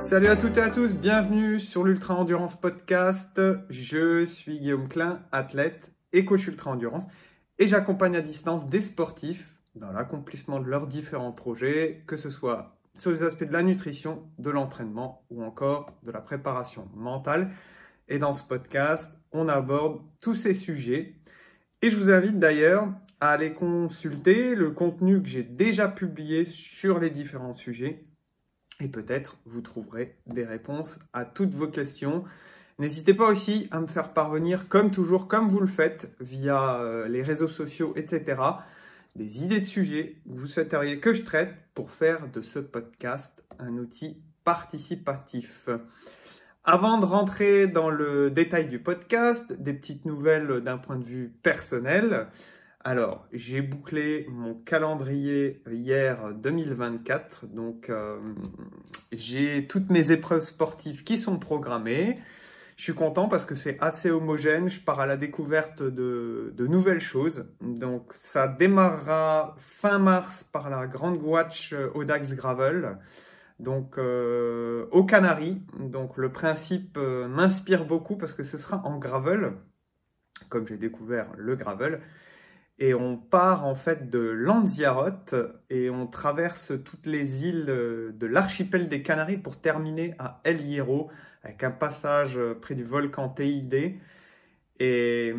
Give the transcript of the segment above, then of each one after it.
Salut à toutes et à tous, bienvenue sur l'Ultra Endurance Podcast. Je suis Guillaume Klein, athlète et coach Ultra Endurance et j'accompagne à distance des sportifs dans l'accomplissement de leurs différents projets, que ce soit sur les aspects de la nutrition, de l'entraînement ou encore de la préparation mentale. Et dans ce podcast, on aborde tous ces sujets. Et je vous invite d'ailleurs à aller consulter le contenu que j'ai déjà publié sur les différents sujets. Et peut-être vous trouverez des réponses à toutes vos questions. N'hésitez pas aussi à me faire parvenir, comme toujours, comme vous le faites, via les réseaux sociaux, etc., des idées de sujets que vous souhaiteriez que je traite pour faire de ce podcast un outil participatif. Avant de rentrer dans le détail du podcast, des petites nouvelles d'un point de vue personnel. Alors, j'ai bouclé mon calendrier hier 2024, donc j'ai toutes mes épreuves sportives qui sont programmées. Je suis content parce que c'est assez homogène, je pars à la découverte de nouvelles choses. Donc ça démarrera fin mars par la Grande Gouache Audax Gravel, donc aux Canaries. Donc le principe m'inspire beaucoup parce que ce sera en gravel, comme j'ai découvert le gravel. Et on part en fait de Lanzarote et on traverse toutes les îles de l'archipel des Canaries pour terminer à El Hierro avec un passage près du volcan Teide. Et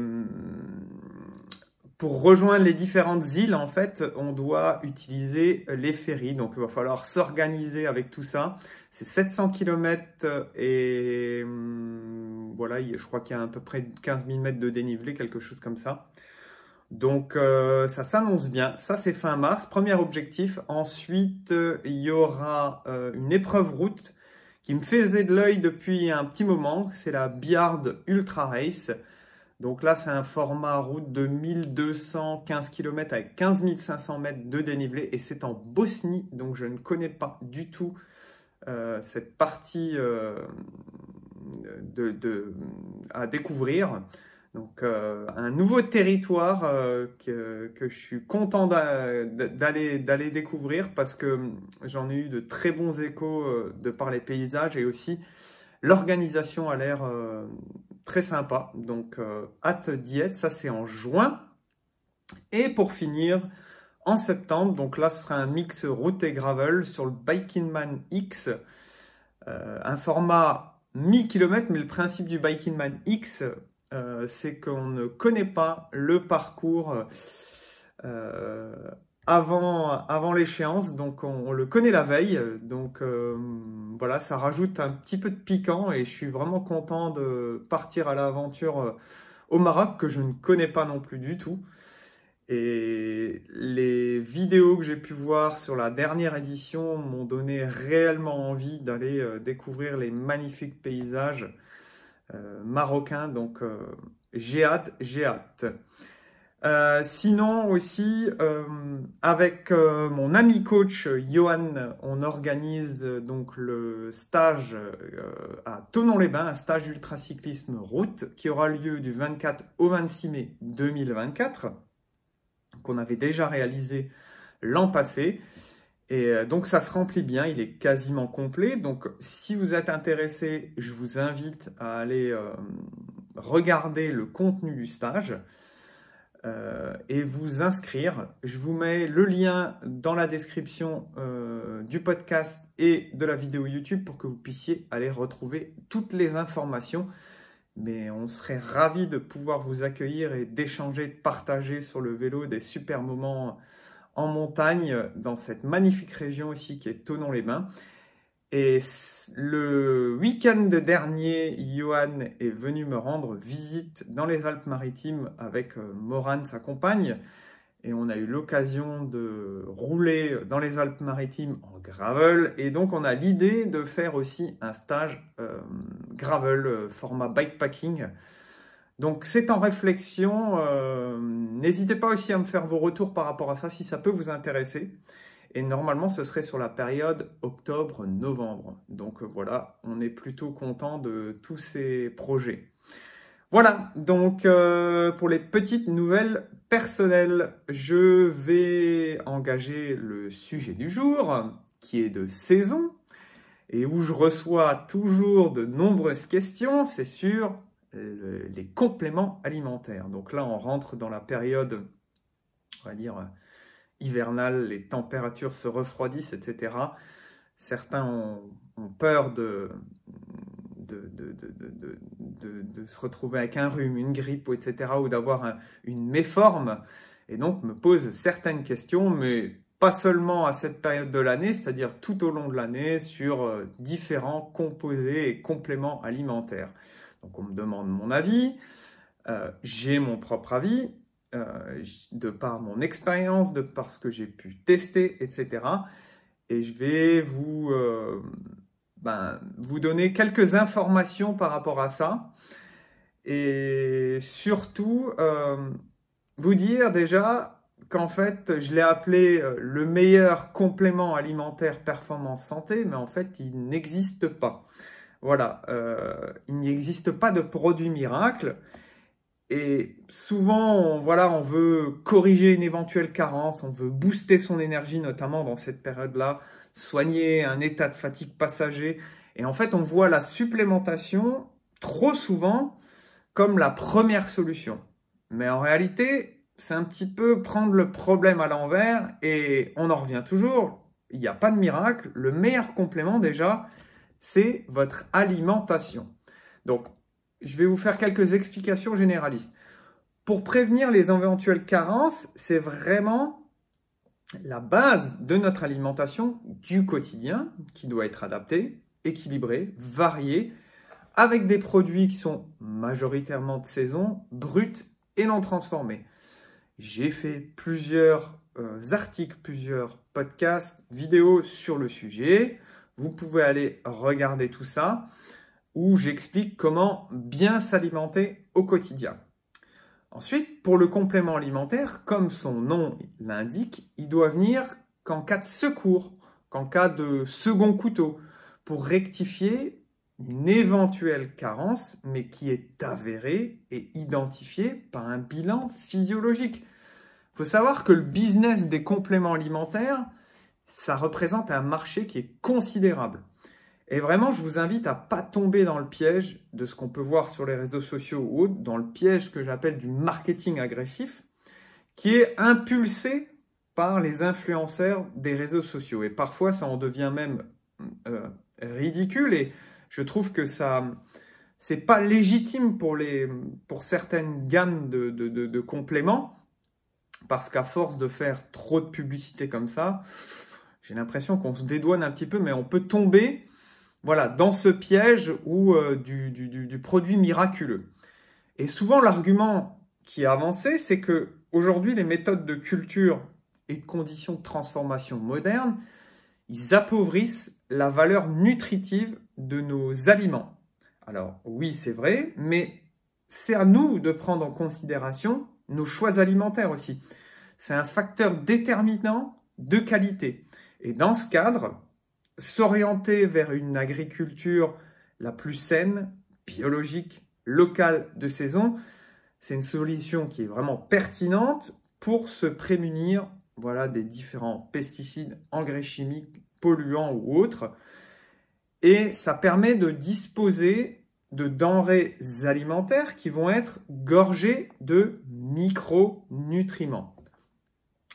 pour rejoindre les différentes îles, en fait, on doit utiliser les ferries. Donc il va falloir s'organiser avec tout ça. C'est 700 km et voilà, je crois qu'il y a à peu près 15 000 mètres de dénivelé, quelque chose comme ça. Donc ça s'annonce bien, ça c'est fin mars, premier objectif. Ensuite il y aura une épreuve route qui me faisait de l'œil depuis un petit moment, c'est la Biard Ultra Race. Donc là c'est un format route de 1215 km avec 15 500 mètres de dénivelé et c'est en Bosnie, donc je ne connais pas du tout cette partie à découvrir. Donc un nouveau territoire que je suis content d'aller découvrir parce que j'en ai eu de très bons échos de par les paysages et aussi l'organisation a l'air très sympa. Donc hâte d'y être, ça c'est en juin. Et pour finir, en septembre, donc là ce sera un mix route et gravel sur le Biking Man X, un format 1000 km, mais le principe du Biking Man X, c'est qu'on ne connaît pas le parcours avant l'échéance, donc on le connaît la veille, donc voilà, ça rajoute un petit peu de piquant et je suis vraiment content de partir à l'aventure au Maroc que je ne connais pas non plus du tout. Et les vidéos que j'ai pu voir sur la dernière édition m'ont donné réellement envie d'aller découvrir les magnifiques paysages marocain, donc j'ai hâte. Sinon aussi, avec mon ami coach Johan, on organise donc le stage à Thonon-les-Bains, un stage ultracyclisme route qui aura lieu du 24 au 26 mai 2024, qu'on avait déjà réalisé l'an passé. Et donc ça se remplit bien, il est quasiment complet. Donc si vous êtes intéressé, je vous invite à aller regarder le contenu du stage et vous inscrire. Je vous mets le lien dans la description du podcast et de la vidéo YouTube pour que vous puissiez aller retrouver toutes les informations. Mais on serait ravis de pouvoir vous accueillir et d'échanger, de partager sur le vélo des super moments en montagne, dans cette magnifique région aussi qui est Thonon-les-Bains. Et le week-end dernier, Johan est venu me rendre visite dans les Alpes-Maritimes avec Morane, sa compagne. Et on a eu l'occasion de rouler dans les Alpes-Maritimes en gravel. Et donc, on a l'idée de faire aussi un stage gravel, format bikepacking. Donc c'est en réflexion, n'hésitez pas aussi à me faire vos retours par rapport à ça si ça peut vous intéresser. Et normalement ce serait sur la période octobre-novembre. Donc voilà, on est plutôt content de tous ces projets. Voilà, donc pour les petites nouvelles personnelles, je vais engager le sujet du jour qui est de saison. et où je reçois toujours de nombreuses questions, c'est sur les compléments alimentaires. Donc là, on rentre dans la période, on va dire, hivernale, les températures se refroidissent, etc. Certains ont peur de se retrouver avec un rhume, une grippe, etc., ou d'avoir une méforme, et donc me posent certaines questions, mais pas seulement à cette période de l'année, c'est-à-dire tout au long de l'année, sur différents composés et compléments alimentaires. Donc on me demande mon avis, j'ai mon propre avis, de par mon expérience, de par ce que j'ai pu tester, etc. Et je vais vous donner quelques informations par rapport à ça. Et surtout, vous dire déjà qu'en fait, je l'ai appelé le meilleur complément alimentaire performance santé, mais en fait, il n'existe pas. Voilà, il n'existe pas de produit miracle. Et souvent, on veut corriger une éventuelle carence, on veut booster son énergie, notamment dans cette période-là, soigner un état de fatigue passager. Et en fait, on voit la supplémentation trop souvent comme la première solution. Mais en réalité, c'est un petit peu prendre le problème à l'envers et on en revient toujours. Il n'y a pas de miracle. Le meilleur complément déjà, c'est votre alimentation. Donc, je vais vous faire quelques explications généralistes. Pour prévenir les éventuelles carences, c'est vraiment la base de notre alimentation du quotidien qui doit être adaptée, équilibrée, variée, avec des produits qui sont majoritairement de saison, bruts et non transformés. J'ai fait plusieurs articles, plusieurs podcasts, vidéos sur le sujet. Vous pouvez aller regarder tout ça, où j'explique comment bien s'alimenter au quotidien. Ensuite, pour le complément alimentaire, comme son nom l'indique, il doit venir qu'en cas de secours, qu'en cas de second couteau, pour rectifier une éventuelle carence, mais qui est avérée et identifiée par un bilan physiologique. Il faut savoir que le business des compléments alimentaires, ça représente un marché qui est considérable. Et vraiment, je vous invite à ne pas tomber dans le piège de ce qu'on peut voir sur les réseaux sociaux ou autres, dans le piège que j'appelle du marketing agressif, qui est impulsé par les influenceurs des réseaux sociaux. Et parfois, ça en devient même ridicule et je trouve que ça, c'est pas légitime pour certaines gammes de compléments, parce qu'à force de faire trop de publicité comme ça, j'ai l'impression qu'on se dédouane un petit peu, mais on peut tomber dans ce piège du produit miraculeux. Et souvent, l'argument qui est avancé, c'est que aujourd'hui, les méthodes de culture et de conditions de transformation modernes, ils appauvrissent la valeur nutritive de nos aliments. Alors oui, c'est vrai, mais c'est à nous de prendre en considération nos choix alimentaires aussi. C'est un facteur déterminant de qualité. Et dans ce cadre, s'orienter vers une agriculture la plus saine, biologique, locale, de saison, c'est une solution qui est vraiment pertinente pour se prémunir des différents pesticides, engrais chimiques, polluants ou autres. Et ça permet de disposer de denrées alimentaires qui vont être gorgées de micronutriments.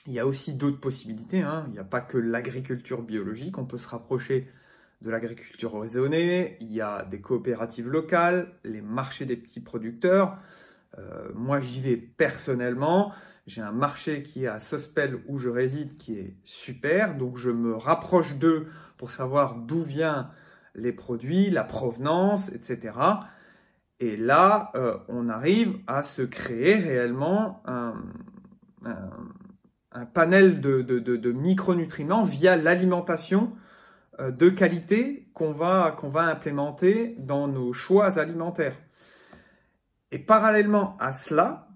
Il y a aussi d'autres possibilités, hein. Il n'y a pas que l'agriculture biologique, on peut se rapprocher de l'agriculture raisonnée, il y a des coopératives locales, les marchés des petits producteurs. Moi, j'y vais personnellement, j'ai un marché qui est à Sospel où je réside qui est super, donc je me rapproche d'eux pour savoir d'où viennent les produits, la provenance, etc. Et là, on arrive à se créer réellement un panel de micronutriments via l'alimentation de qualité qu'on va implémenter dans nos choix alimentaires. Et parallèlement à cela,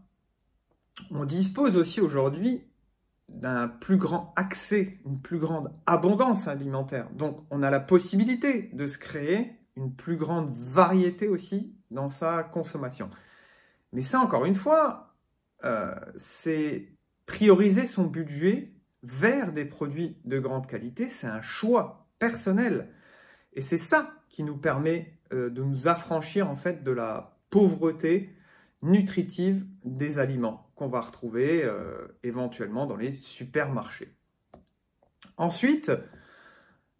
on dispose aussi aujourd'hui d'un plus grand accès, une plus grande abondance alimentaire. Donc, on a la possibilité de se créer une plus grande variété aussi dans sa consommation. Mais ça, encore une fois, c'est prioriser son budget vers des produits de grande qualité, c'est un choix personnel. Et c'est ça qui nous permet de nous affranchir en fait de la pauvreté nutritive des aliments qu'on va retrouver éventuellement dans les supermarchés. Ensuite,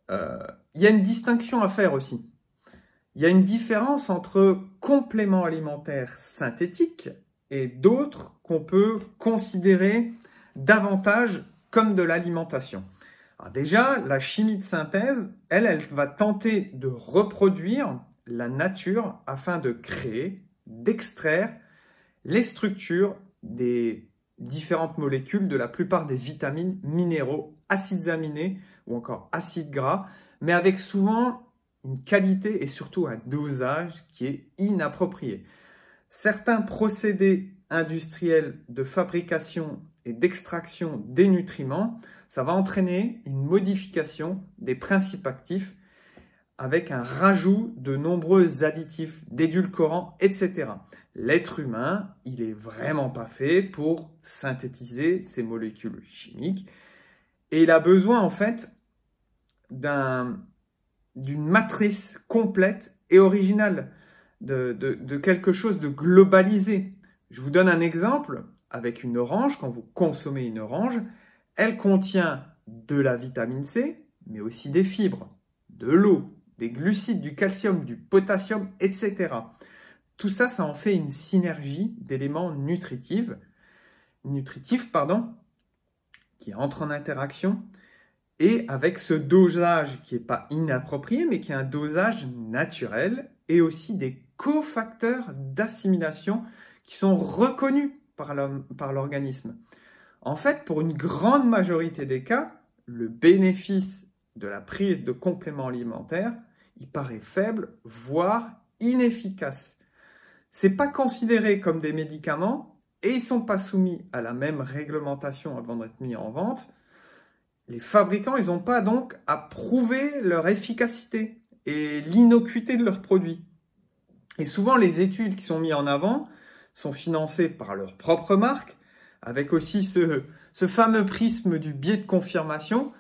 il y a une distinction à faire aussi. Il y a une différence entre compléments alimentaires synthétiques et d'autres qu'on peut considérer davantage comme de l'alimentation. Alors déjà, la chimie de synthèse, elle va tenter de reproduire la nature afin de créer, d'extraire les structures des différentes molécules de la plupart des vitamines, minéraux, acides aminés ou encore acides gras, mais avec souvent une qualité et surtout un dosage qui est inapproprié. Certains procédés industriels de fabrication et d'extraction des nutriments, ça va entraîner une modification des principes actifs avec un rajout de nombreux additifs, d'édulcorants, etc. L'être humain, il est vraiment pas fait pour synthétiser ces molécules chimiques et il a besoin en fait d'une matrice complète et originale, de quelque chose de globalisé. Je vous donne un exemple avec une orange. Quand vous consommez une orange, elle contient de la vitamine C, mais aussi des fibres, de l'eau, des glucides, du calcium, du potassium, etc. Tout ça, ça en fait une synergie d'éléments nutritifs, qui entrent en interaction et avec ce dosage qui n'est pas inapproprié, mais qui est un dosage naturel et aussi des cofacteurs d'assimilation qui sont reconnus par l'organisme. En fait, pour une grande majorité des cas, le bénéfice de la prise de compléments alimentaires, il paraît faible, voire inefficace. Ce n'est pas considéré comme des médicaments et ils ne sont pas soumis à la même réglementation avant d'être mis en vente. Les fabricants, ils n'ont pas donc à prouver leur efficacité et l'innocuité de leurs produits. Et souvent, les études qui sont mises en avant sont financées par leur propre marque, avec aussi ce fameux prisme du biais de confirmation.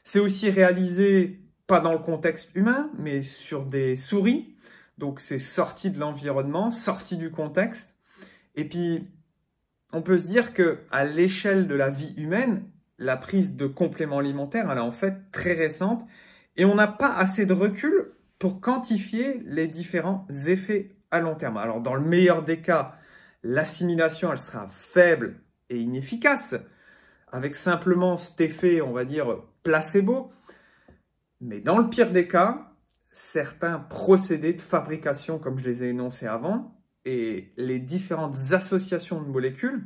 C'est aussi réalisé, pas dans le contexte humain, mais sur des souris. Donc, c'est sorti de l'environnement, sorti du contexte. Et puis, on peut se dire qu'à l'échelle de la vie humaine, la prise de compléments alimentaires, elle est en fait très récente et on n'a pas assez de recul pour quantifier les différents effets à long terme. Alors, dans le meilleur des cas, l'assimilation, elle sera faible et inefficace, avec simplement cet effet, on va dire, placebo. Mais dans le pire des cas, certains procédés de fabrication, comme je les ai énoncés avant, et les différentes associations de molécules,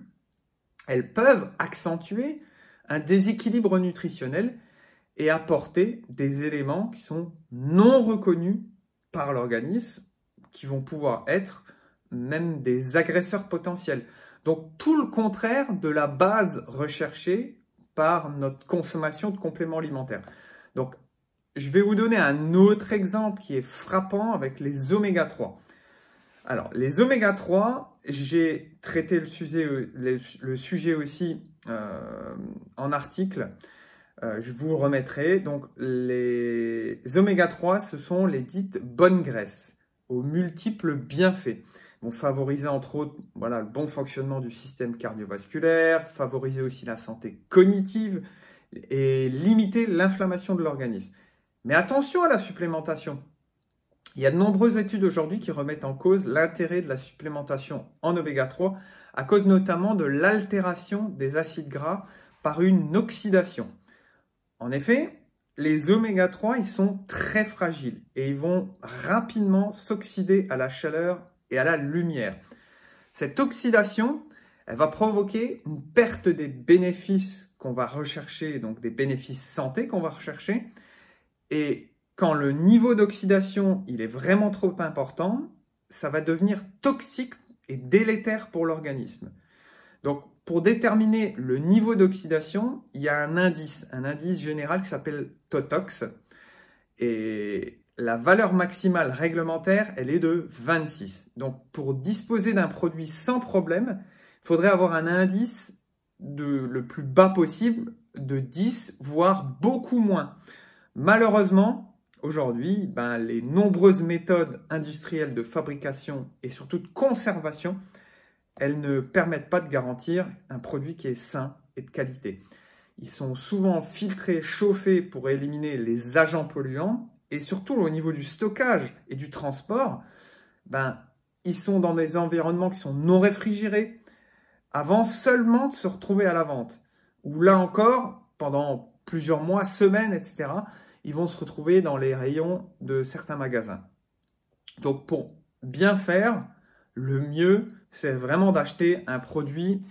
elles peuvent accentuer un déséquilibre nutritionnel et apporter des éléments qui sont non reconnus par l'organisme, qui vont pouvoir être même des agresseurs potentiels. Donc tout le contraire de la base recherchée par notre consommation de compléments alimentaires. Donc je vais vous donner un autre exemple qui est frappant avec les oméga 3. Alors les oméga 3, j'ai traité le sujet aussi en article, je vous remettrai. Donc les oméga 3, ce sont les dites bonnes graisses aux multiples bienfaits. Ils vont favoriser entre autres le bon fonctionnement du système cardiovasculaire, favoriser aussi la santé cognitive et limiter l'inflammation de l'organisme. Mais attention à la supplémentation. Il y a de nombreuses études aujourd'hui qui remettent en cause l'intérêt de la supplémentation en oméga 3 à cause notamment de l'altération des acides gras par une oxydation. En effet, les oméga 3, ils sont très fragiles et ils vont rapidement s'oxyder à la chaleur et à la lumière. Cette oxydation, elle va provoquer une perte des bénéfices qu'on va rechercher, donc des bénéfices santé qu'on va rechercher. Et quand le niveau d'oxydation il est vraiment trop important, ça va devenir toxique et délétère pour l'organisme. Donc, pour déterminer le niveau d'oxydation, il y a un indice général qui s'appelle TOTOX. Et la valeur maximale réglementaire, elle est de 26. Donc, pour disposer d'un produit sans problème, il faudrait avoir un indice le plus bas possible de 10, voire beaucoup moins. Malheureusement, aujourd'hui, les nombreuses méthodes industrielles de fabrication et surtout de conservation, elles ne permettent pas de garantir un produit qui est sain et de qualité. Ils sont souvent filtrés, chauffés pour éliminer les agents polluants et surtout au niveau du stockage et du transport, ils sont dans des environnements qui sont non réfrigérés avant seulement de se retrouver à la vente. Ou là encore, pendant plusieurs mois, semaines, etc., ils vont se retrouver dans les rayons de certains magasins. Donc pour bien faire, le mieux, c'est vraiment d'acheter un produit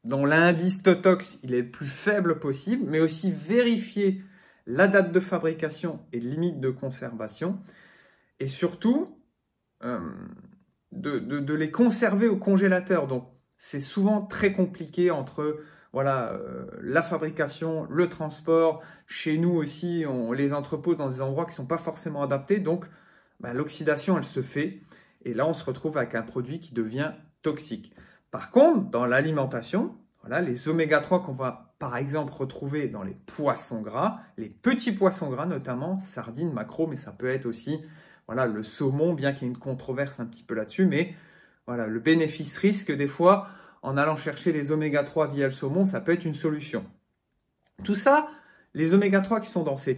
dont l'indice Totox il est le plus faible possible, mais aussi vérifier la date de fabrication et limite de conservation, et surtout de les conserver au congélateur. Donc c'est souvent très compliqué entre la fabrication, le transport. Chez nous aussi, on les entrepose dans des endroits qui ne sont pas forcément adaptés, donc l'oxydation elle se fait, et là on se retrouve avec un produit qui devient toxique. Par contre, dans l'alimentation, les oméga 3 qu'on va par exemple retrouver dans les poissons gras, les petits poissons gras notamment, sardines, maquereaux, mais ça peut être aussi le saumon, bien qu'il y ait une controverse un petit peu là-dessus, mais le bénéfice-risque des fois, en allant chercher les oméga 3 via le saumon, ça peut être une solution. Tout ça, les oméga 3 qui sont dans ces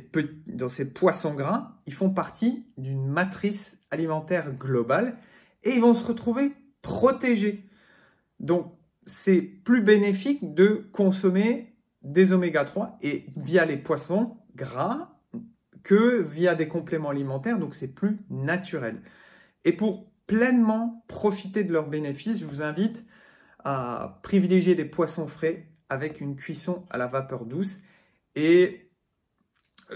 poissons gras, ils font partie d'une matrice alimentaire globale et ils vont se retrouver protégés. Donc, c'est plus bénéfique de consommer des oméga 3 et via les poissons gras que via des compléments alimentaires, donc c'est plus naturel. Et pour pleinement profiter de leurs bénéfices, je vous invite à privilégier des poissons frais avec une cuisson à la vapeur douce et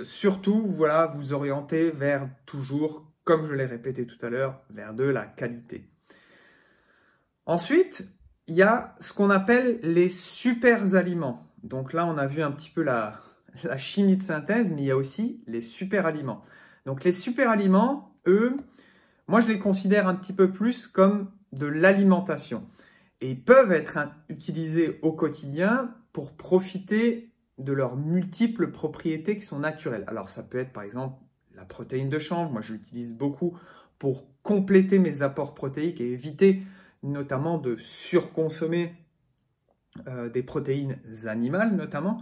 surtout, vous orienter vers toujours, comme je l'ai répété tout à l'heure, vers de la qualité. Ensuite, il y a ce qu'on appelle les super aliments. Donc là, on a vu un petit peu la chimie de synthèse, mais il y a aussi les super aliments. Donc les super aliments, eux, moi je les considère un petit peu plus comme de l'alimentation. Et ils peuvent être utilisés au quotidien pour profiter de leurs multiples propriétés qui sont naturelles. Alors ça peut être par exemple la protéine de chanvre, moi je l'utilise beaucoup pour compléter mes apports protéiques et éviter notamment de surconsommer des protéines animales notamment.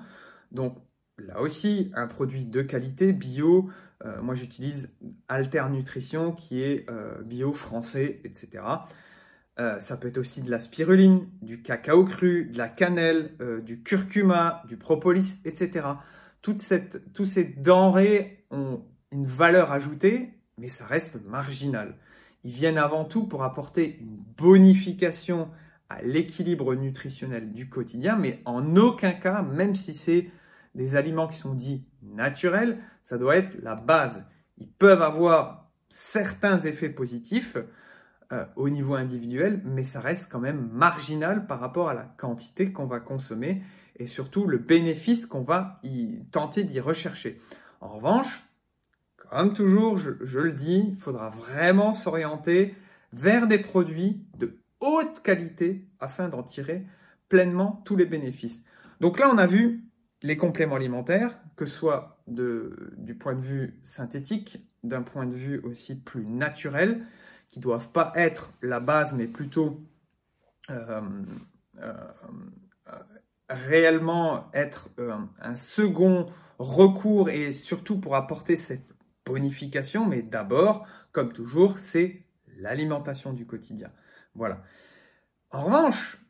Donc là aussi, un produit de qualité, bio. Moi, j'utilise Alter Nutrition qui est bio, français, etc. Ça peut être aussi de la spiruline, du cacao cru, de la cannelle, du curcuma, du propolis, etc. Toutes ces denrées ont une valeur ajoutée, mais ça reste marginal. Ils viennent avant tout pour apporter une bonification à l'équilibre nutritionnel du quotidien, mais en aucun cas, même si c'est des aliments qui sont dits naturels, ça doit être la base. Ils peuvent avoir certains effets positifs au niveau individuel, mais ça reste quand même marginal par rapport à la quantité qu'on va consommer et surtout le bénéfice qu'on va tenter d'y rechercher. En revanche, comme toujours, je le dis, il faudra vraiment s'orienter vers des produits de haute qualité afin d'en tirer pleinement tous les bénéfices. Donc là, on a vu les compléments alimentaires, que ce soit du point de vue synthétique, d'un point de vue aussi plus naturel, qui ne doivent pas être la base, mais plutôt réellement être un second recours et surtout pour apporter cette bonification. Mais d'abord, comme toujours, c'est l'alimentation du quotidien. Voilà. En revanche,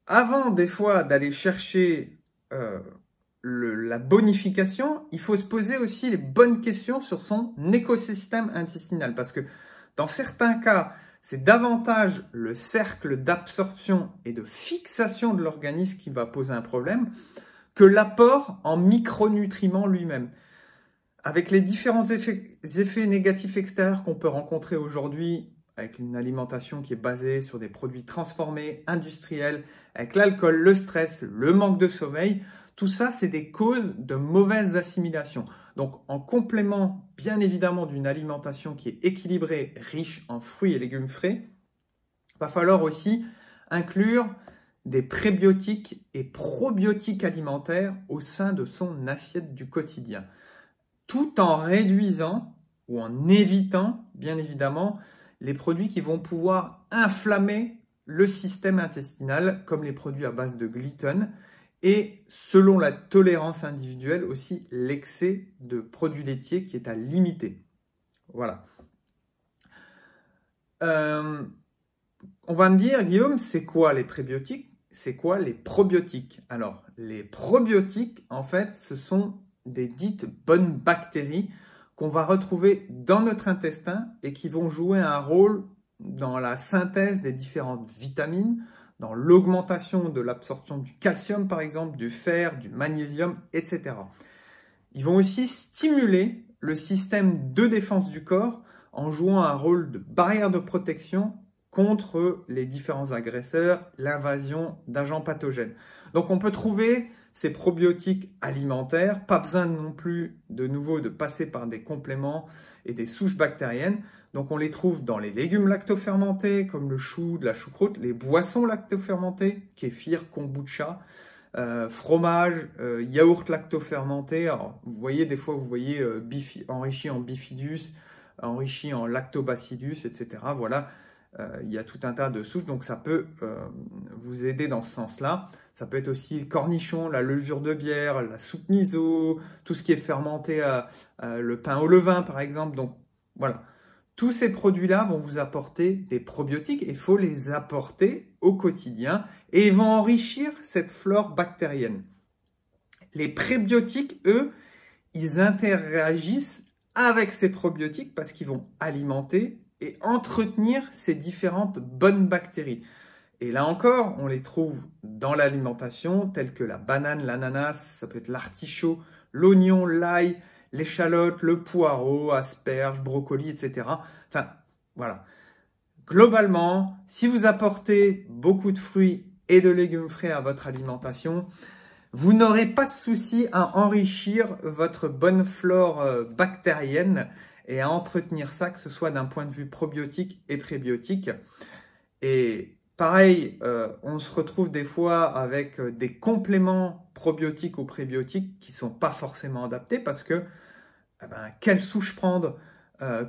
avant des fois d'aller chercher la bonification, il faut se poser aussi les bonnes questions sur son écosystème intestinal. Parce que dans certains cas, c'est davantage le cercle d'absorption et de fixation de l'organisme qui va poser un problème que l'apport en micronutriments lui-même. Avec les différents effets négatifs extérieurs qu'on peut rencontrer aujourd'hui, avec une alimentation qui est basée sur des produits transformés, industriels, avec l'alcool, le stress, le manque de sommeil, tout ça, c'est des causes de mauvaise assimilation. Donc, en complément, bien évidemment, d'une alimentation qui est équilibrée, riche en fruits et légumes frais, il va falloir aussi inclure des prébiotiques et probiotiques alimentaires au sein de son assiette du quotidien, tout en réduisant ou en évitant, bien évidemment, les produits qui vont pouvoir inflammer le système intestinal, comme les produits à base de gluten, et selon la tolérance individuelle aussi, l'excès de produits laitiers qui est à limiter. Voilà. On va me dire, Guillaume, c'est quoi les prébiotiques? C'est quoi les probiotiques? Alors, les probiotiques, en fait, ce sont des dites bonnes bactéries qu'on va retrouver dans notre intestin et qui vont jouer un rôle dans la synthèse des différentes vitamines, dans l'augmentation de l'absorption du calcium, par exemple, du fer, du magnésium, etc. Ils vont aussi stimuler le système de défense du corps en jouant un rôle de barrière de protection contre les différents agresseurs, l'invasion d'agents pathogènes. Donc on peut trouver ces probiotiques alimentaires, pas besoin non plus de nouveau de passer par des compléments et des souches bactériennes. Donc on les trouve dans les légumes lactofermentés comme le chou, de la choucroute, les boissons lactofermentées, kéfir, kombucha, fromage, yaourt lactofermenté. Alors, vous voyez, des fois, vous voyez enrichi en bifidus, enrichi en lactobacillus, etc. Voilà, il y a tout un tas de souches, donc ça peut vous aider dans ce sens-là. Ça peut être aussi cornichon, la levure de bière, la soupe miso, tout ce qui est fermenté, le pain au levain, par exemple. Donc, voilà. Tous ces produits-là vont vous apporter des probiotiques et il faut les apporter au quotidien et ils vont enrichir cette flore bactérienne. Les prébiotiques, eux, ils interagissent avec ces probiotiques parce qu'ils vont alimenter et entretenir ces différentes bonnes bactéries. Et là encore, on les trouve dans l'alimentation, telles que la banane, l'ananas, ça peut être l'artichaut, l'oignon, l'ail, l'échalote, le poireau, asperges, brocoli, etc. Enfin, voilà. Globalement, si vous apportez beaucoup de fruits et de légumes frais à votre alimentation, vous n'aurez pas de souci à enrichir votre bonne flore bactérienne et à entretenir ça, que ce soit d'un point de vue probiotique et prébiotique. Et pareil, on se retrouve des fois avec des compléments probiotiques ou prébiotiques qui ne sont pas forcément adaptés parce que quelle souche prendre,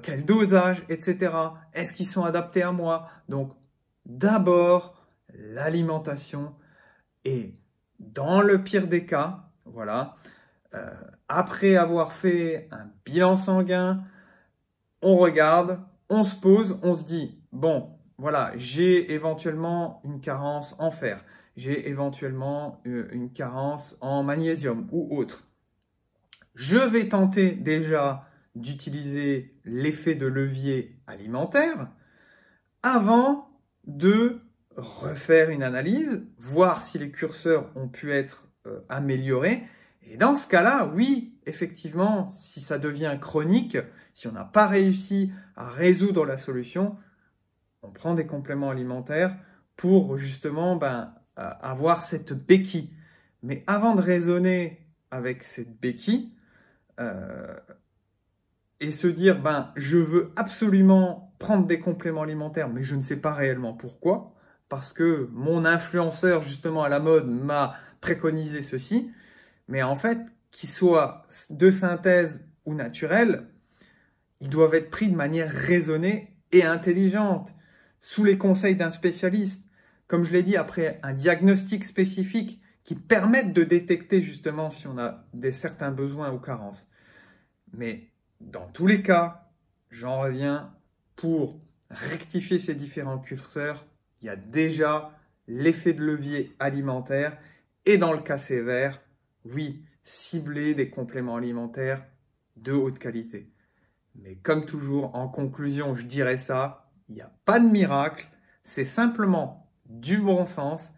quel dosage, etc. Est-ce qu'ils sont adaptés à moi? Donc, d'abord, l'alimentation et dans le pire des cas, voilà, après avoir fait un bilan sanguin, on regarde, on se pose, on se dit, bon, voilà, j'ai éventuellement une carence en fer, j'ai éventuellement une carence en magnésium ou autre. Je vais tenter déjà d'utiliser l'effet de levier alimentaire avant de refaire une analyse, voir si les curseurs ont pu être améliorés. Et dans ce cas-là, oui, effectivement, si ça devient chronique, si on n'a pas réussi à résoudre la solution, on prend des compléments alimentaires pour justement avoir cette béquille. Mais avant de raisonner avec cette béquille, et se dire, je veux absolument prendre des compléments alimentaires, mais je ne sais pas réellement pourquoi, parce que mon influenceur, justement, à la mode, m'a préconisé ceci, mais en fait, qu'ils soient de synthèse ou naturels, ils doivent être pris de manière raisonnée et intelligente, sous les conseils d'un spécialiste. Comme je l'ai dit, après un diagnostic spécifique qui permette de détecter justement si on a certains besoins ou carences. Mais dans tous les cas, j'en reviens, pour rectifier ces différents curseurs, il y a déjà l'effet de levier alimentaire et dans le cas sévère, oui, cibler des compléments alimentaires de haute qualité. Mais comme toujours, en conclusion, je dirais ça, il n'y a pas de miracle, c'est simplement du bon sens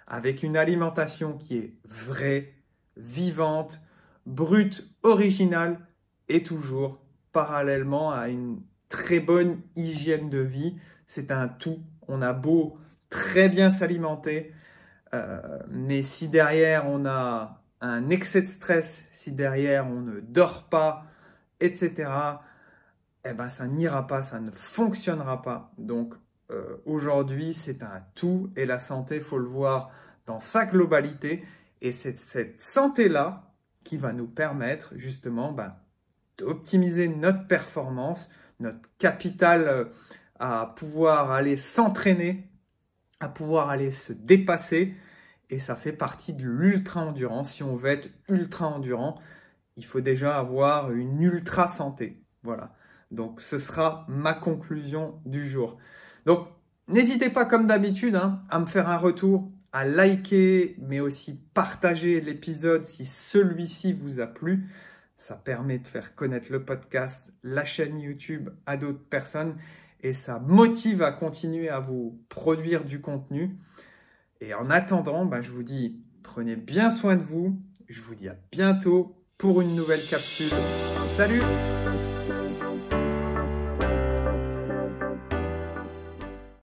avec une alimentation qui est vraie, vivante, brute, originale et toujours parallèlement à une très bonne hygiène de vie. C'est un tout. On a beau très bien s'alimenter, mais si derrière on a un excès de stress, si derrière on ne dort pas, etc., ça n'ira pas, ça ne fonctionnera pas. Donc aujourd'hui, c'est un tout et la santé, il faut le voir dans sa globalité. Et c'est cette santé-là qui va nous permettre justement d'optimiser notre performance, notre capital à pouvoir aller s'entraîner, à pouvoir aller se dépasser. Et ça fait partie de l'ultra-endurance. Si on veut être ultra-endurant, il faut déjà avoir une ultra-santé. Voilà. Donc, ce sera ma conclusion du jour. Donc, n'hésitez pas, comme d'habitude, à me faire un retour, à liker, mais aussi partager l'épisode si celui-ci vous a plu. Ça permet de faire connaître le podcast, la chaîne YouTube à d'autres personnes et ça motive à continuer à vous produire du contenu. Et en attendant, je vous dis, prenez bien soin de vous. Je vous dis à bientôt pour une nouvelle capsule. Salut!